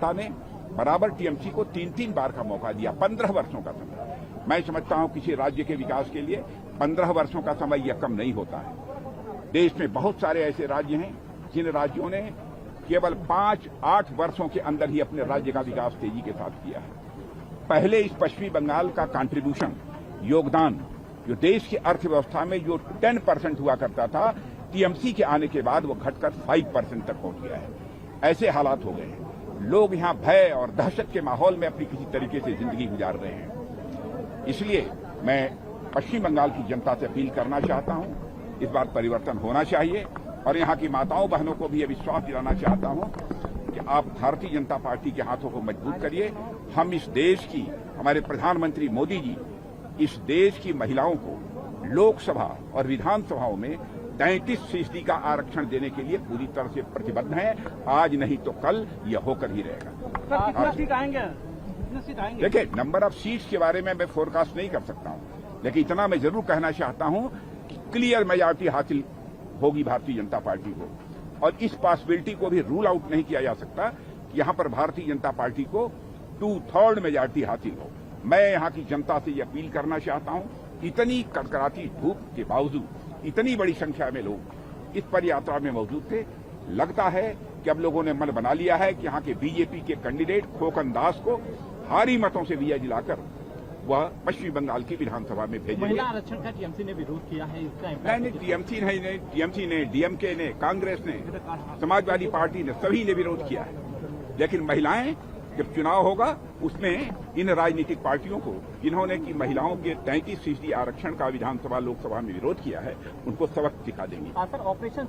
जनता ने बराबर टीएमसी को 3-3 बार का मौका दिया, 15 वर्षों का समय। मैं समझता हूं किसी राज्य के विकास के लिए 15 वर्षों का समय यह कम नहीं होता है। देश में बहुत सारे ऐसे राज्य हैं जिन राज्यों ने केवल 5-8 वर्षों के अंदर ही अपने राज्य का विकास तेजी के साथ किया है। पहले इस पश्चिमी बंगाल का कंट्रीब्यूशन, योगदान, जो देश की अर्थव्यवस्था में जो 10% हुआ करता था, टीएमसी के आने के बाद वो घटकर 5% तक पहुंच गया है। ऐसे हालात हो गए हैं। लोग यहां भय और दहशत के माहौल में अपनी किसी तरीके से जिंदगी गुजार रहे हैं। इसलिए मैं पश्चिम बंगाल की जनता से अपील करना चाहता हूं, इस बार परिवर्तन होना चाहिए और यहां की माताओं बहनों को भी यह विश्वास दिलाना चाहता हूं कि आप भारतीय जनता पार्टी के हाथों को मजबूत करिए। हम इस देश की, हमारे प्रधानमंत्री मोदी जी इस देश की महिलाओं को लोकसभा और विधानसभाओं में 33% का आरक्षण देने के लिए पूरी तरह से प्रतिबद्ध हैं। आज नहीं तो कल यह होकर ही रहेगा। कितना सीट आएंगे? देखिए, नंबर ऑफ सीट्स के बारे में मैं फोरकास्ट नहीं कर सकता हूं, लेकिन इतना मैं जरूर कहना चाहता हूं कि क्लियर मेजॉरिटी हासिल होगी भारतीय जनता पार्टी को, और इस पॉसिबिलिटी को भी रूल आउट नहीं किया जा सकता कि यहां पर भारतीय जनता पार्टी को 2/3 मेजॉरिटी हासिल हो। मैं यहां की जनता से ये अपील करना चाहता हूं, इतनी कड़कड़ाती धूप के बावजूद इतनी बड़ी संख्या में लोग इस पदयात्रा में मौजूद थे। लगता है कि अब लोगों ने मन बना लिया है कि यहां के बीजेपी के कैंडिडेट खोकन दास को भारी मतों से विजय दिलाकर वह पश्चिमी बंगाल की विधानसभा में भेजेंगे। महिला आरक्षण का टीएमसी ने विरोध किया है, इसका नहीं, टीएमसी ने, डीएमके ने, कांग्रेस ने, समाजवादी पार्टी ने, सभी ने विरोध किया है। लेकिन महिलाएं, जब चुनाव होगा उसमें इन राजनीतिक पार्टियों को, जिन्होंने की महिलाओं के 33% आरक्षण का विधानसभा लोकसभा में विरोध किया है, उनको सबक सिखा देंगे। ऑपरेशन